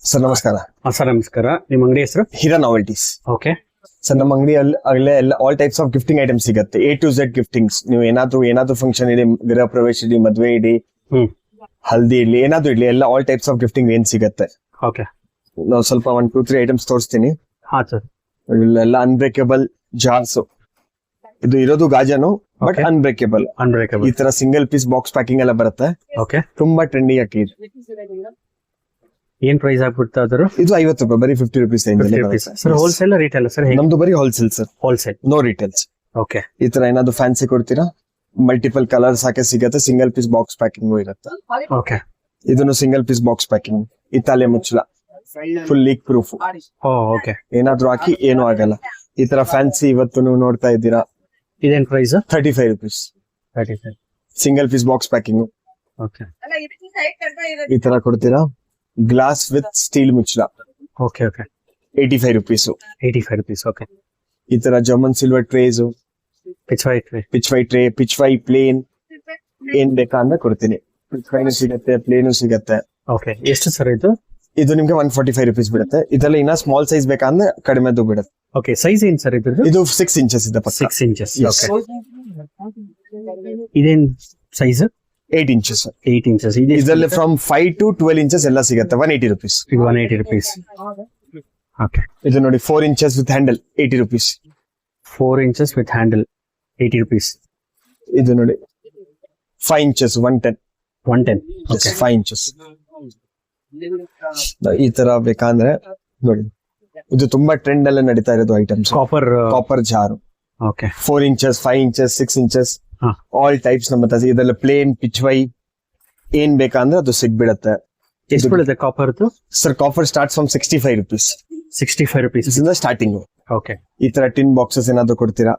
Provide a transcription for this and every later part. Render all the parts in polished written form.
Sir ನಮಸ್ಕಾರ. Sir ನಮಸ್ಕಾರ. ನಿಮ್ಮ ಅಂಗಡಿ ಹೆಸರು? ಹೀರಾ ನಾವೆಲ್ಟೀಸ್. ಓಕೆ ಸರ್ ನಮ್ಮ ಅಂಗಡಿಯಲ್ಲಿ ಎಲ್ಲ all types of gifting items ಸಿಗುತ್ತೆ. A to Z ಗಿಫ್ಟಿಂಗ್ಸ್. ನೀವು ಏನಾದ್ರೂ ಫಂಕ್ಷನ್ ಇಡಿ, ಗೃಹ ಪ್ರವೇಶ ಇಡಿ, ಮದ್ವೆ ಇಡಿ, ಹಲ್ದಿ ಇಡ್ಲಿ, ಏನಾದ್ರೂ ಇಡ್ಲಿ, ಎಲ್ಲ ಆಲ್ ಟೈಪ್ಸ್ ಆಫ್ ಗಿಫ್ಟಿಂಗ್ ಏನ್ ಸಿಗುತ್ತೆ. ಓಕೆ ನಾವು ಸ್ವಲ್ಪ 1 2 3 ಐಟಮ್ಸ್ ತೋರಿಸ್ತೀನಿ. ಹಾ ಸರ್. ಇಲ್ಲೆಲ್ಲ ಅನ್ಬ್ರೇಕೇಬಲ್ ಜಾರ್ಸ್. ಇದು ಇರೋದು ಗಾಜನು, ಬಟ್ ಅನ್ಬ್ರೇಕೇಬಲ್. ಈ ತರ ಸಿಂಗಲ್ ಪೀಸ್ ಬಾಕ್ಸ್ ಪ್ಯಾಕಿಂಗ್ ಎಲ್ಲ ಬರುತ್ತೆ. ಓಕೆ, ತುಂಬಾ ಟ್ರೆಂಡಿ ಆಗಿದೆ. ಏನ್ ಪ್ರೈಸ್ ಆಗ್ಬಿಡ್ತಾ ಅದ್ರ? ಇದು 50 ರೂಪಾಯಿ, ಬರೀ 50 rupees. Sir wholesale retail sir? ನಮ್ದು ಬರೀ wholesale sir. Wholesale, no retails. Okay. ಈ ತರ ಏನಾದ್ರು ಫ್ಯಾನ್ಸಿ ಕೊಡ್ತೀರಾ? ಮಲ್ಟಿಪಲ್ ಕಲರ್ಸ್ ಹಾಕಿ ಸಿಗತ್ತೆ. ಸಿಂಗಲ್ ಪೀಸ್ ಬಾಕ್ಸ್ ಪ್ಯಾಕಿಂಗ್ ಇರುತ್ತೆ. ಓಕೆ, ಇದನ್ನು ಸಿಂಗಲ್ ಪೀಸ್ ಬಾಕ್ಸ್ ಪ್ಯಾಕಿಂಗ್. ಇತಾಲೆ ಮುಚ್ಚಳ, ಫುಲ್ ಲೀಕ್ ಪ್ರೂಫ್. ಓಕೆ. ಏನಾದ್ರು ಹಾಕಿ ಏನು ಆಗಲ್ಲ. ಈ ತರ ಫ್ಯಾನ್ಸಿ ಇವತ್ತು ನೀವು ನೋಡ್ತಾ ಇದ್ದೀರಾ. ಇದೇನ್ price? 35 rupees. 35 single piece box packing. Okay. ಈ ತರ ಕೊಡ್ತೀರಾ. ಗ್ಲಾಸ್ ವಿತ್ ಸ್ಟೀಲ್ ಮುಚ್ಚಳ. Okay okay. 85 rupees. 85 rupees. Okay. ಈ ತರ German silver trays, pitch white tray, pitch ವೈ ಪ್ಲೇನ್, ಏನ್ ಬೇಕಾ ಅಂದ್ರೆ ಕೊಡ್ತೀನಿ. ಪಿಚ್ ವೈನು ಸಿಗತ್ತೆ, ಪ್ಲೇನು ಸಿಗತ್ತೆ. ಓಕೆ. ಎಷ್ಟು ಸರ್ ಇದು? ಇದು ನಿಮ್ಗೆ 145 ರುಪೀಸ್ ಬಿಡುತ್ತೆ. ಇದೆಲ್ಲ ಇನ್ನ ಸ್ಮಾಲ್ ಸೈಜ್ ಬೇಕಂದ್ರೆ ಕಡಿಮೆದು ಬಿಡುತ್ತೆ. ಓಕೆ. ಸೈಜ್ ಏನ್ ಸರ್ ಇದ್ರದ್ದು? ಇದು 6 ಇಂಚಸ್ ಇದೆ. 6 inches. ಓಕೆ. ಇದೇನ್ ಸೈಜ್? 8 ಇಂಚಸ್. 8 inches. ಇದರಲ್ಲಿ ಫ್ರಮ್ 5 to 12 ಇಂಚಸ್ ಎಲ್ಲ ಸಿಗತ್ತೆ. 180 ರುಪೀಸ್. 180 rupees. ಓಕೆ. ಇದು ನೋಡಿ 4 inches with handle, 80 rupees. 4 inches with handle, 80 rupees. ಇದು ನೋಡಿ 5 ಇಂಚಸ್, 110. 110. ಓಕೆ. 5 ಇಂಚಸ್. ಈ ತರ ಬೇಕಂದ್ರೆ ನೋಡಿ, ಇದು ತುಂಬಾ ಟ್ರೆಂಡ್ ಎಲ್ಲ ನಡೀತಾ ಇರೋದು ಐಟಮ್ಸ್. ಕಾಪರ್ ಜಾರು. Okay. 4 inches, 5 inches, 6 inches, all types ನಮ್ಮ ಹತ್ರ. ಇದೆಲ್ಲ ಪ್ಲೇನ್, ಪಿಚ್ ವೈ, ಏನ್ ಬೇಕಂದ್ರೆ ಅದು ಸಿಗ್ಬಿಡತ್ತೆ. ಎಷ್ಟು ಬೀಳುತ್ತೆ copper? Sir copper starts from 65 rupees. 65 rupees ಇಂದ ಸ್ಟಾರ್ಟಿಂಗ್. ಓಕೆ. ಈ ತರ ಟಿನ್ ಬಾಕ್ಸಸ್ ಏನಾದ್ರು ಕೊಡ್ತೀರಾ?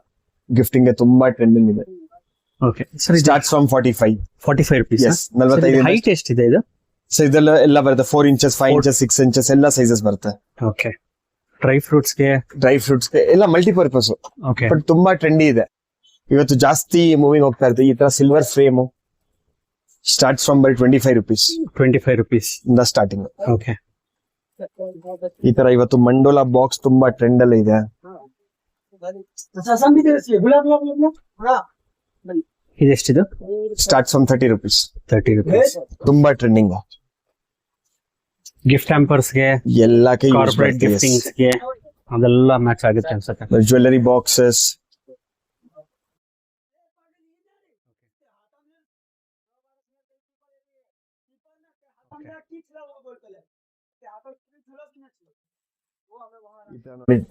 ಗಿಫ್ಟಿಂಗ್ ಗೆ ತುಂಬಾ ಟ್ರೆಂಡಿಂಗ್ ಇದೆ. Okay sir. Starts from 45 rupees. Yes, 45. Height ಎಷ್ಟಿದೆ ಇದು? ಸೊ ಇದೆಲ್ಲ ಎಲ್ಲ ಬರುತ್ತೆ. 4 ಇಂಚಸ್, 5 ಇಂಚಸ್, 6 ಇಂಚಸ್ ಎಲ್ಲ ಸೈಜಸ್ ಬರುತ್ತೆ. ಓಕೆ. ಡ್ರೈ ಫ್ರೂಟ್ಸ್ ಗೆ ಎಲ್ಲ ಮಲ್ಟಿಪರ್ಪಸ್. ಓಕೆ. ಬಟ್ ತುಂಬಾ ಟ್ರೆಂಡಿ ಇದೆ ಇವತ್ತು. ಜಾಸ್ತಿ ಮೂವಿಂಗ್ ಹೋಗ್ತಾ ಇರುತ್ತೆ. ಈ ತರ silver frame starts from by 25 rupees. 25 rupees ಇಂದ ಸ್ಟಾರ್ಟಿಂಗ್. ಓಕೆ. ಈ ತರ ಇವತ್ತು ಮಂಡೋಲಾ ಬಾಕ್ಸ್ ತುಂಬಾ ಟ್ರೆಂಡ್ ಅಲ್ಲಿ ಇದೆ. ಇದೆಷ್ಟಿದು? Starts from 30 rupees. 30 rupees. ತುಂಬಾ ಟ್ರೆಂಡಿಂಗ್. ಗಿಫ್ಟ್ ಹ್ಯಾಂಪರ್ಸ್ ಗೆ, ಎಲ್ಲಕ್ಕೆ ಕಾರ್ಪೊರೇಟ್ ಗಿಫ್ಟಿಂಗ್ಸ್ ಗೆ ಅದೆಲ್ಲ ಮ್ಯಾಚ್ ಆಗುತ್ತೆ ಅನ್ಸುತ್ತೆ. Jewellery boxes.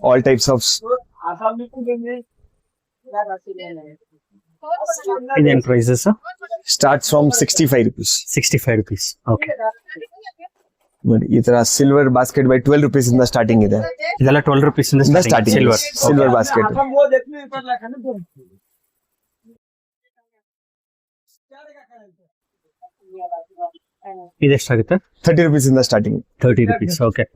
All types of. ಇದೇನ್ prices? Starts from 65 rupees. 65 rupees. Okay. ನೋಡಿ ಈ ತರ ಸಿಲ್ವರ್ ಬಾಸ್ಕೆಟ್ ಬೈ 12 ರುಪೀಸ್ ಇಂದ ಸ್ಟಾರ್ಟಿಂಗ್ ಇದೆ. ಇದೆಲ್ಲ 12 rupees ಇಂದ ಸ್ಟಾರ್ಟಿಂಗ್. Silver basket. ಇದೆಷ್ಟಾಗುತ್ತೆ? 30 ರುಪೀಸ್ ಇಂದ ಸ್ಟಾರ್ಟಿಂಗ್. 30 rupees. ಓಕೆ.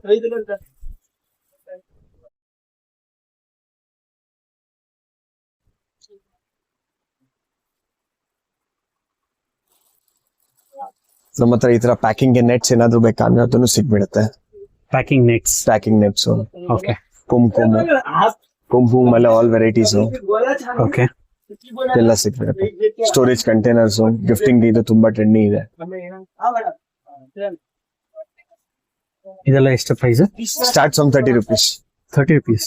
ನಮ್ಮ ಹತ್ರ ಈ ತರ ಪ್ಯಾಕಿಂಗ್ ನೆಟ್ಸ್ ಏನಾದ್ರು ಬೇಕಂದ್ರೆ ಅದನ್ನು ಸಿಗ್ಬಿಡುತ್ತೆ. Packing nets. ಓಕೆ. ಕುಂಕುಮ ಎಲ್ಲ ಆಲ್ ವೆರೈಟೀಸ್. ಓಕೆ. ಎಲ್ಲ ಸಿಗ್ಬಿಡುತ್ತೆ. ಸ್ಟೋರೇಜ್ ಕಂಟೈನರ್ಸ್, ಗಿಫ್ಟಿಂಗ್ ಇದು ತುಂಬಾ ಟ್ರೆಂಡಿಂಗ್ ಇದೆ. ಇದೆಲ್ಲ ಎಷ್ಟು price? Starts from 30 rupees. 30 rupees.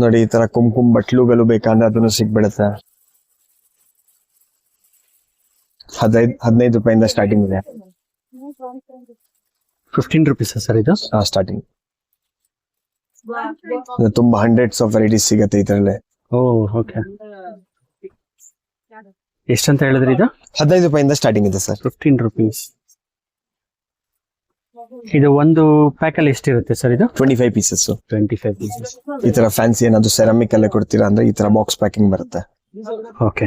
ನೋಡಿ ಈ ತರ ಕುಂಕುಮ ಬಟ್ಲುಗಳು ಬೇಕಂದ್ರೆ ಅದನ್ನು ಸಿಗ್ಬಿಡುತ್ತೆ. 15 ರೂಪಾಯಿಂದ ಸ್ಟಾರ್ಟಿಂಗ್ ಇದೆ. 15 rupees ಸರ್ ಇದು? ಸ್ಟಾರ್ಟಿಂಗ್. ತುಂಬಾ ಹಂಡ್ರೆಡ್ಸ್ ಆಫ್ ವೆರೈಟೀಸ್ ಸಿಗತ್ತೆ ಇದರಲ್ಲೇ. ಓಕೆ. ಎಷ್ಟಂತ ಹೇಳಿದ್ರಿ ಇದು? 15 ರೂಪಾಯಿಂದ ಸ್ಟಾರ್ಟಿಂಗ್ ಇದೆ ಸರ್. 15 rupees. ಇದು ಒಂದು ಪ್ಯಾಕ್ ಅಲ್ಲಿ ಎಷ್ಟಿರುತ್ತೆ ಸರ್ ಇದು? 25 ಪೀಸಸ್. 25 pieces. ಈ ತರ ಫ್ಯಾನ್ಸಿ ಏನಾದ್ರು ಸೆರಾಮಿಕ್ ಅಲ್ಲೇ ಕೊಡ್ತೀರಾ ಅಂದ್ರೆ ಈ ತರ ಬಾಕ್ಸ್ ಪ್ಯಾಕಿಂಗ್ ಬರುತ್ತೆ. ಓಕೆ.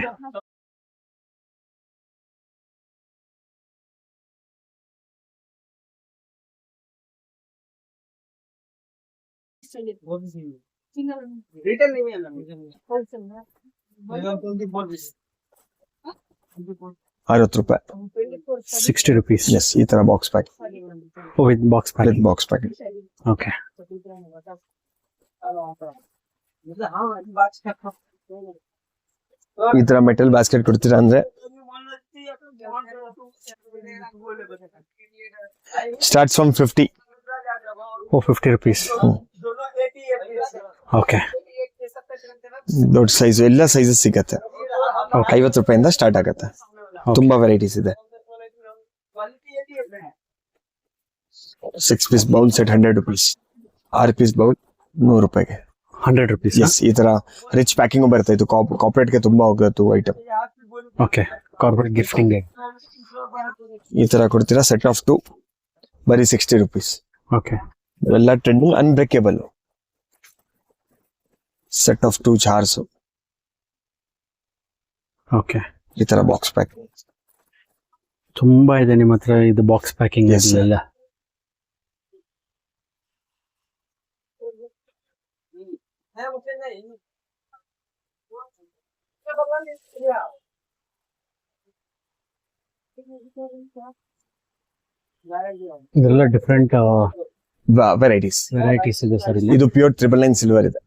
60 ರೂಪಾಯಿ. 60 rupees. ಎಸ್, ಈ ತರ box pack With box with packing. Box pack. Okay. ಈ ತರ ಮೆಟಲ್ ಬ್ಯಾಸ್ಕೆಟ್ ಕೊಡ್ತೀರಾ ಅಂದ್ರೆ starts from 50. Oh, 50 rupees. Okay. ದೊಡ್ಡ ಸೈಜ್ ಎಲ್ಲ ಸೈಜಸ್ ಸಿಗತ್ತೆ. 50 ರೂಪಾಯಿಂದ ಸ್ಟಾರ್ಟ್ ಆಗತ್ತೆ. ತುಂಬಾ ವೆರೈಟೀಸ್ ಇದೆ. 6 piece bowl set 100 rupees. 6 piece bowl 100 ರೂಪಾಯಿಗೆ. 100 rupees. ಎಸ್, ಈ ತರ ರಿಚ್ ಪ್ಯಾಕಿಂಗ್ ಬರ್ತಾ ಇತ್ತು. ಕಾರ್ಪೊರೇಟ್ ಗೆ ತುಂಬಾ ಹೋಗತ್ತು ಐಟಮ್. Okay. Corporate gifting. ಈ ತರ ಕೊಡ್ತೀರಾ ಸೆಟ್ ಆಫ್ 2 ಬರೀ 60 rupees. Okay. ಎಲ್ಲ trending unbreakable. Set of 2 jars. Okay. ಈ ತರ ಬಾಕ್ಸ್ ಪ್ಯಾಕ್. ತುಂಬಾ ಇದೆ ನಿಮ್ಮ ಹತ್ರ ಇದು ಬಾಕ್ಸ್ ಪ್ಯಾಕಿಂಗ್ Yes, sir. ಎಲ್ಲ. ಇದೆಲ್ಲ ಡಿಫ್ರೆಂಟ್ ವೆರೈಟೀಸ್. ವೆರೈಟೀಸ್ ಇದೆ ಸರ್ ಇಲ್ಲಿ. ಇದು ಪ್ಯೂರ್ 999 ಸಿಲ್ವರ್ ಇದೆ.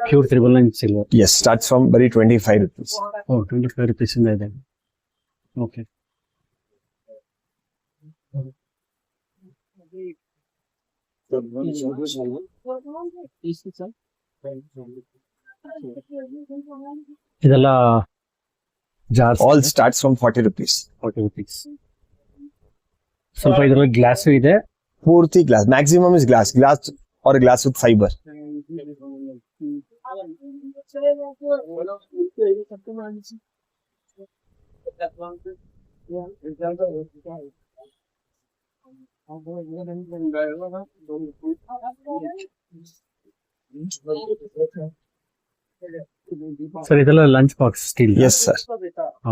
Pure 999 silver. Yes, starts from ಬರೀ 25 rupees. 25 rupees ಇಂದ ಇದೆ. ಓಕೆ. ಇದೆಲ್ಲ jars. All starts from 40 rupees. 40 rupees. ಸ್ವಲ್ಪ ಇದರಲ್ಲಿ ಗ್ಲಾಸು ಇದೆ. ಪೂರ್ತಿ glass. Maximum is glass are glass with fibre. Sir ಇದೆಲ್ಲ lunch box steel. Yes sir.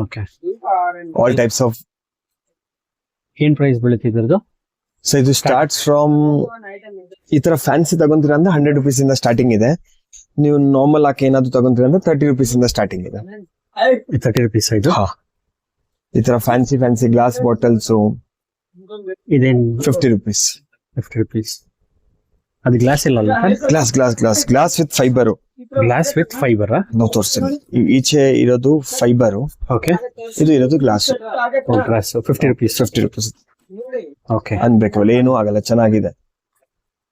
Okay. All types of. ಏನ್ ಪ್ರೈಸ್ ಬೀಳುತ್ತಿದ್ರದ್ದು? ಸೊ ಇದು ಸ್ಟಾರ್ಟ್ಸ್ ಫ್ರಮ್ ಈ ತರ ಫ್ಯಾನ್ಸಿ ತಗೊಂತೀರ ಅಂದ್ರೆ 100 rupees ಇಂದ ಸ್ಟಾರ್ಟಿಂಗ್ ಇದೆ. ನೀವು ನಾರ್ಮಲ್ ಹಾಕಿ ಏನಾದ್ರು ತಗೊಂತೀರ ಅಂದ್ರೆ 30 rupees ಇಂದ ಸ್ಟಾರ್ಟಿಂಗ್ ಇದೆ. 30 rupees ಇದು. ಹಾ, ಈ ತರ ಫ್ಯಾನ್ಸಿ ಗ್ಲಾಸ್ ಬಾಟಲ್ಸ್ ಇದೇನ್ 50 rupees. 50 rupees. ಅದು ಗ್ಲಾಸ್ ಇಲ್ಲ ಅಲ್ಲ? Glass with fibre. Glass with fibre. ನಾವು ತೋರಿಸ್ತೀನಿ. ಈಚೆ ಇರೋದು ಫೈಬರ್. ಓಕೆ. ಇದು ಇರೋದು glass. Glass 50 rupees. 50 rupees. Okay. Unbreakable, ಏನೂ ಆಗಲ್ಲ, ಚೆನ್ನಾಗಿದೆ.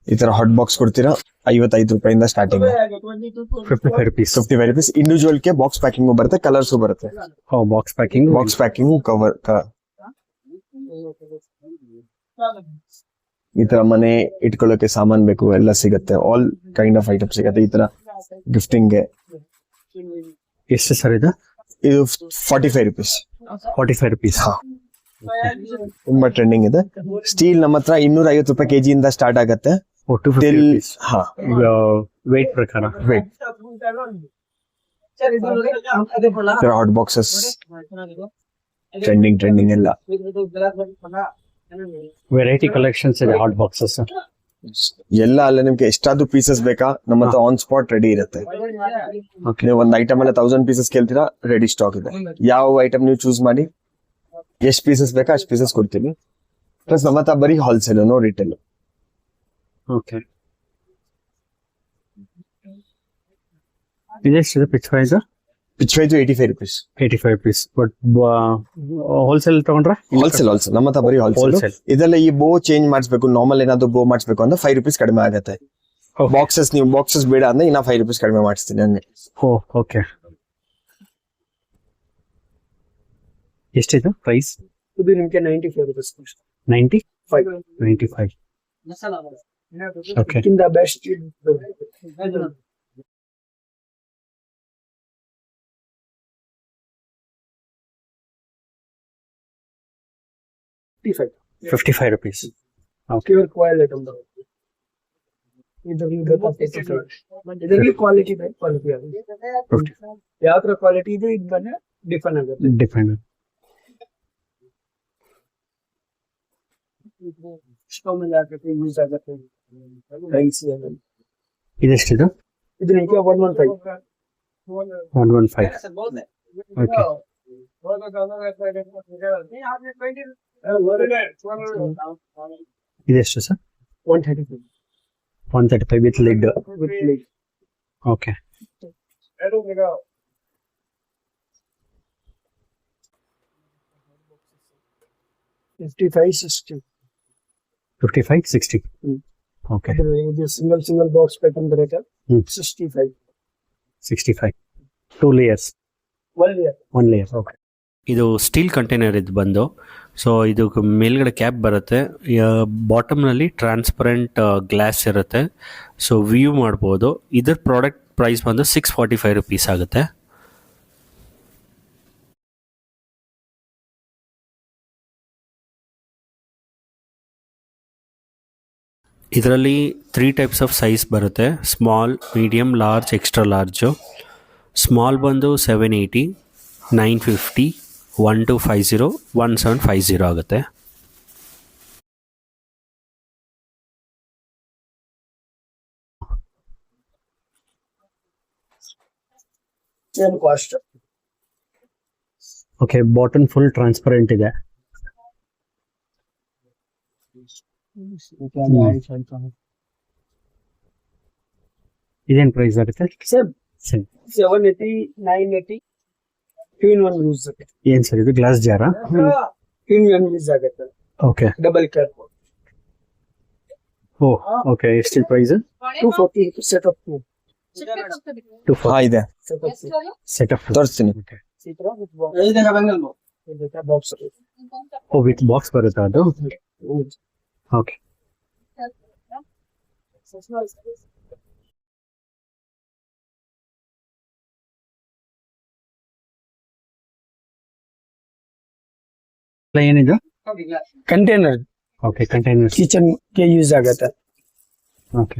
ಈ ತರ ಹಾಟ್ ಬಾಕ್ಸ್ ಕೊಡ್ತೀರಾ 55 ರೂಪಾಯಿಂದ ಸ್ಟಾರ್ಟಿಂಗ್. 55 rupees. 55 rupees. ಇಂಡಿವಿಜುವಲ್ ಗೆ ಬಾಕ್ಸ್ ಪ್ಯಾಕಿಂಗ್ ಬರುತ್ತೆ, ಕಲರ್ಸ್ ಬರುತ್ತೆ. Box packing cover. ಈ ತರ ಮನೆ ಇಟ್ಕೊಳ್ಳೋಕೆ ಸಾಮಾನ್ ಬೇಕು ಎಲ್ಲ ಸಿಗುತ್ತೆ. ಆಲ್ ಕೈಂಡ್ ಆಫ್ ಐಟಮ್ ಸಿಗುತ್ತೆ ಈ ತರ ಗಿಫ್ಟಿಂಗ್ ಗೆ. ಎಷ್ಟು ಸರ್ ಇದು? 45 rupees. 45 rupees. ತುಂಬಾ ಟ್ರೆಂಡಿಂಗ್ ಇದೆ. ಸ್ಟೀಲ್ ನಮ್ಮ ಹತ್ರ 250 ರೂಪಾಯಿ kg ಇಂದ ಸ್ಟಾರ್ಟ್ ಆಗುತ್ತೆ. 250 rupees. ಹಾ, ವೇಟ್ ಪ್ರಕಾರ. ವೇಟ್. ಹಾಟ್ ಬಾಕ್ಸಸ್ ಟ್ರೆಂಡಿಂಗ್ ಎಲ್ಲ. ವೆರೈಟಿ ಕಲೆಕ್ಷನ್ಸ್ ಇದೆ ಹಾಟ್ ಬಾಕ್ಸಸ್. ಎಲ್ಲ ಅಲ್ಲ, ನಿಮ್ಗೆ ಎಷ್ಟಾದ್ರೂ ಪೀಸಸ್ ಬೇಕಾ ನಮ್ಮ ಹತ್ರ ಆನ್ ಸ್ಪಾಟ್ ರೆಡಿ ಇರುತ್ತೆ. ನೀವು ಒಂದ್ ಐಟಮ್ ಎಲ್ಲ 1000 ಪೀಸಸ್ ಕೇಳ್ತೀರಾ, ರೆಡಿ ಸ್ಟಾಕ್ ಇದೆ. ಯಾವ ಐಟಮ್ ನೀವು ಚೂಸ್ ಮಾಡಿ, ಎಷ್ಟು ಪೀಸಸ್ ಬೇಕಾ ಅಷ್ಟು ಪೀಸಸ್ ಕೊಡ್ತೀನಿ. ಪ್ಲಸ್ ನಮ್ಮ ಹತ್ರ ಬರೀ ಹೋಲ್ಸೇಲ್, ನೋ ರಿಟೇಲ್. ಓಕೆ. ಇದೆಷ್ಟಿದೆ ಪಿಚ್ ಪ್ರೈಸ್? ಪಿಚ್ price 85 rupees. 85 rupees. But wholesale ತಗೊಂಡ್ರೆ? ಹೋಲ್ಸೇಲ್ ನಮ್ಮ ಹತ್ರ ಬರೀ ಹೋಲ್ಸೇಲ್. ಇದೆಲ್ಲ ಈ ಬೋ ಚೇಂಜ್ ಮಾಡಿಸ್ಬೇಕು, ನಾರ್ಮಲ್ ಏನಾದ್ರು ಬೋ ಮಾಡಿಸ್ಬೇಕು ಅಂದ್ರೆ 5 rupees ಕಡಿಮೆ ಆಗುತ್ತೆ. ನೀವು ಬಾಕ್ಸಸ್ ಬೇಡ ಅಂದ್ರೆ ಇನ್ನ 5 rupees ಕಡಿಮೆ ಮಾಡಿಸ್ತೀನಿ ಹಂಗೆ. ಓಕೆ. ಎಷ್ಟಿದೆ ಪ್ರೈಸ್? ಇದು ನಿಮಗೆ 95 rupees. 95. Okay. In the best. 55 rupees. Pure coil item. ಇದರಲ್ಲಿ ಕ್ವಾಲಿಟಿ ಯಾವ ತರ ಕ್ವಾಲಿಟಿ ಇದೆ ಇದು ಬಂದ್ರೆ ಡಿಫರೆಂಟ್ ಆಗುತ್ತೆ. ಡಿಫರೆಂಟ್. ಸ್ಟವ್ ಮೇಲೆ ಹಾಕಕ್ಕೆ ಯೂಸ್ ಆಗುತ್ತೆ. ಇದೆಷ್ಟಿದು? ಇದು ನಿಮಗೆ 115. 115. ಓಕೆ. ಇದೆಷ್ಟು sir? 135 135 with lid. with lid. Okay. 55-60. 55-60. Okay. ಇದು single ಬಾಕ್ಸ್ ಪ್ಯಾಟರ್ನ್ ಬರುತ್ತೆ. 65. 65. 2 layers. 1 layer. 1 layer. ಓಕೆ. ಇದು ಸ್ಟೀಲ್ ಕಂಟೈನರ್ ಇದು ಬಂದು. ಸೊ ಇದು ಮೇಲ್ಗಡೆ ಕ್ಯಾಪ್ ಬರುತ್ತೆ, ಬಾಟಮ್ನಲ್ಲಿ ಟ್ರಾನ್ಸ್ಪರೆಂಟ್ ಗ್ಲಾಸ್ ಇರುತ್ತೆ. ಸೊ ವ್ಯೂ ಮಾಡ್ಬೋದು. ಇದ್ರ ಪ್ರಾಡಕ್ಟ್ ಪ್ರೈಸ್ ಬಂದು 645 rupees ಆಗುತ್ತೆ. ಇದರಲ್ಲಿ 3 types ಆಫ್ ಸೈಜ್ ಬರುತ್ತೆ: small, medium, large, extra large. Small ಬಂದು 780, 950, 1250, 1750 ಆಗುತ್ತೆ. Same cost. Okay. Bottom full transparent ಇದೆ. ಇದೇನು ಪ್ರೈಸ್ ಆಗುತ್ತೆ? Same. ಸರಿ. 780, 980. 2-in-1 use. ಏನು ಸರ್ ಇದು? ಗ್ಲಾಸ್ ಜಾರಾ? 2-in-1 ಯೂಸ್ ಆಗುತ್ತೆ. Okay. Double cap. Oh okay. ಎಷ್ಟು ಪ್ರೈಸ್? 240 set of 2. 240 ಹಾ ಇದೆ, ಸೆಟ್ ಆಫ್ 2. Set of. ತೋರಿಸ್ತೀನಿ. Okay. Box. Oh with box ಬರುತ್ತಾ ಅದು? ಓಕೆ. ಏನಿದು? ಕಂಟೈನರ್. ಓಕೆ. ಕಂಟೈನರ್ ಕಿಚನ್ ಗೆ ಯೂಸ್ ಆಗುತ್ತೆ. ಓಕೆ.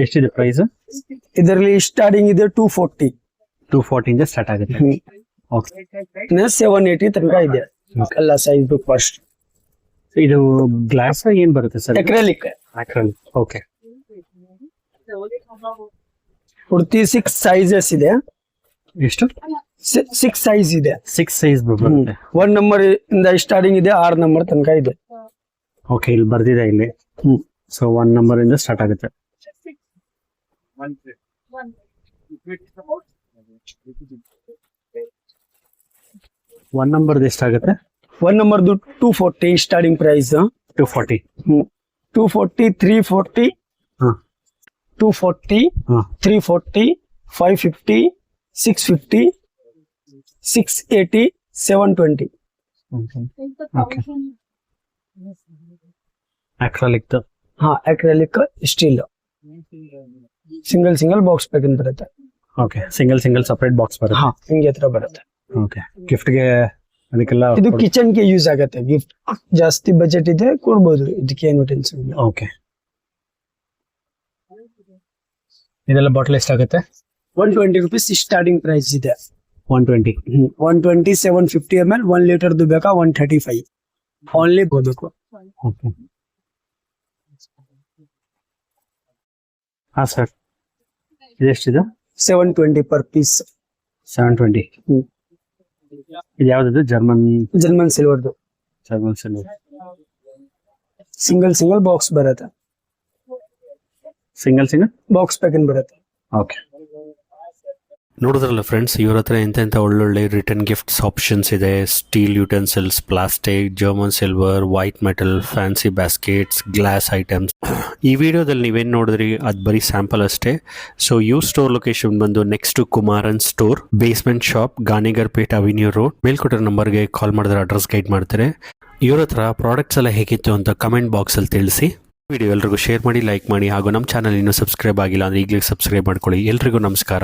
ಎಷ್ಟಿದೆ ಪ್ರೈಸ್? ಇದರಲ್ಲಿ ಸ್ಟಾರ್ಟಿಂಗ್ ಇದೆ 240. 240 ಇಂದ ಸ್ಟಾರ್ಟ್ ಆಗುತ್ತೆ. ಓಕೆ. 780 ತನಕ ಇದೆ ಎಲ್ಲ ಸೈಜ್ ಕಾಸ್ಟ್. ಇದು ಗ್ಲಾಸ್ ಏನ್ ಬರುತ್ತೆ ಸರ್? ಅಕ್ರಿಲಿಕ್. ಅಕ್ರಿಲಿಕ್. ಓಕೆ. ಪೂರ್ತಿ 6 ಸೈಜಸ್ ಇದೆ. ಎಷ್ಟು? 6 ಸೈಜ್ ಇದೆ. 6 ಸೈಜ್ ಬರುತ್ತೆ. 1 ನಂಬರ್ ಇಂದ ಸ್ಟಾರ್ಟಿಂಗ್ ಇದೆ, 6 ನಂಬರ್ ತನಕ ಇದೆ. ಓಕೆ. ಇಲ್ಲಿ ಬರ್ದಿದೆ ಇಲ್ಲಿ. ಸೊ 1 ನಂಬರ್ ಇಂದ ಸ್ಟಾರ್ಟ್ ಆಗುತ್ತೆ. 1 ನಂಬರ್ದು ಎಷ್ಟಾಗುತ್ತೆ? 1 ನಂಬರ್ದು 240 ಸ್ಟಾರ್ಟಿಂಗ್ ಪ್ರೈಸ್. 240. 240, 340, ಹಾ. 240, ಹಾ. 340, 550, 650, 680, 720. ಓಕೆ. ಅಕ್ರಿಲಿಕ್. ಹಾ, acrylic steel. Single box packing ಬರುತ್ತೆ. ಓಕೆ. ಸಿಂಗಲ್ ಸಪರೇಟ್ ಬಾಕ್ಸ್ ಬರುತ್ತೆ. ಹಾ, ಹಿಂಗೆ ಹತ್ರ ಬರುತ್ತೆ. ಓಕೆ. ಗಿಫ್ಟ್ಗೆ ಅದಕ್ಕೆಲ್ಲ ಇದು ಕಿಚನ್ ಗೆ ಯೂಸ್ ಆಗುತ್ತೆ. ಗಿಫ್ಟ್ ಜಾಸ್ತಿ ಬಜೆಟ್ ಇದೆ ಕೊಡ್ಬೋದು, ಇದಕ್ಕೆ ಏನು ಟೆನ್ಷನ್ ಇಲ್ಲ. ಓಕೆ. ಇದೆಲ್ಲ ಬಾಟಲ್ ಎಷ್ಟಾಗುತ್ತೆ? 120 rupees ಸ್ಟಾರ್ಟಿಂಗ್ ಪ್ರೈಸ್ ಇದೆ. 120. 120, 750 ml. 1 ಲೀಟರ್ದು ಬೇಕಾ 135 ಓನ್ಲಿ ಬೋಬೇಕು. ಓಕೆ. ಹಾ ಸರ್, ಇದೆಷ್ಟಿದೆ? 720 ಪರ್ ಪೀಸ್. 720. ಇದು ಯಾವ್ದು? ಜರ್ಮನ್ ಸಿಲ್ವರ್ದು. German silver. ಸಿಂಗಲ್ ಬಾಕ್ಸ್ ಬರುತ್ತೆ. ಸಿಂಗಲ್ ಬಾಕ್ಸ್ ಪ್ಯಾಕಿಂಗ್ ಬರುತ್ತೆ. ಓಕೆ. ನೋಡಿದ್ರಲ್ಲ ಫ್ರೆಂಡ್ಸ್, ಇವ್ರ ಹತ್ರ ಎಂತೆಂಥ ಒಳ್ಳೊಳ್ಳೆ ರಿಟರ್ನ್ ಗಿಫ್ಟ್ಸ್ ಆಪ್ಷನ್ಸ್ ಇದೆ. Steel utensils, plastic, German silver, white metal, fancy baskets, glass items. ಈ ವಿಡಿಯೋದಲ್ಲಿ ನೀವೇನು ನೋಡಿದ್ರಿ ಅದು ಬರೀ ಸ್ಯಾಂಪಲ್ ಅಷ್ಟೇ. ಸೊ ಇವ್ರ ಸ್ಟೋರ್ ಲೊಕೇಶನ್ ಬಂದು next to Kumaran store, basement shop, Ganigarpet avenue road. ಮೇಲ್ಕೊಟ್ಟಿರೋ ನಂಬರ್ಗೆ ಕಾಲ್ ಮಾಡಿದ್ರೆ ಅಡ್ರೆಸ್ ಗೈಡ್ ಮಾಡ್ತಾರೆ. ಇವ್ರ ಹತ್ರ ಪ್ರಾಡಕ್ಟ್ಸ್ ಎಲ್ಲ ಹೇಗಿತ್ತು ಅಂತ ಕಮೆಂಟ್ ಬಾಕ್ಸಲ್ಲಿ ತಿಳಿಸಿ. ವಿಡಿಯೋ ಎಲ್ರಿಗೂ ಶೇರ್ ಮಾಡಿ, ಲೈಕ್ ಮಾಡಿ, ಹಾಗೂ ನಮ್ಮ ಚಾನಲ್ ಇನ್ನೂ ಸಬ್ಸ್ಕ್ರೈಬ್ ಆಗಿಲ್ಲ ಅಂದರೆ ಈಗಲೇ ಸಬ್ಸ್ಕ್ರೈಬ್ ಮಾಡ್ಕೊಳ್ಳಿ. ಎಲ್ರಿಗೂ ನಮಸ್ಕಾರ.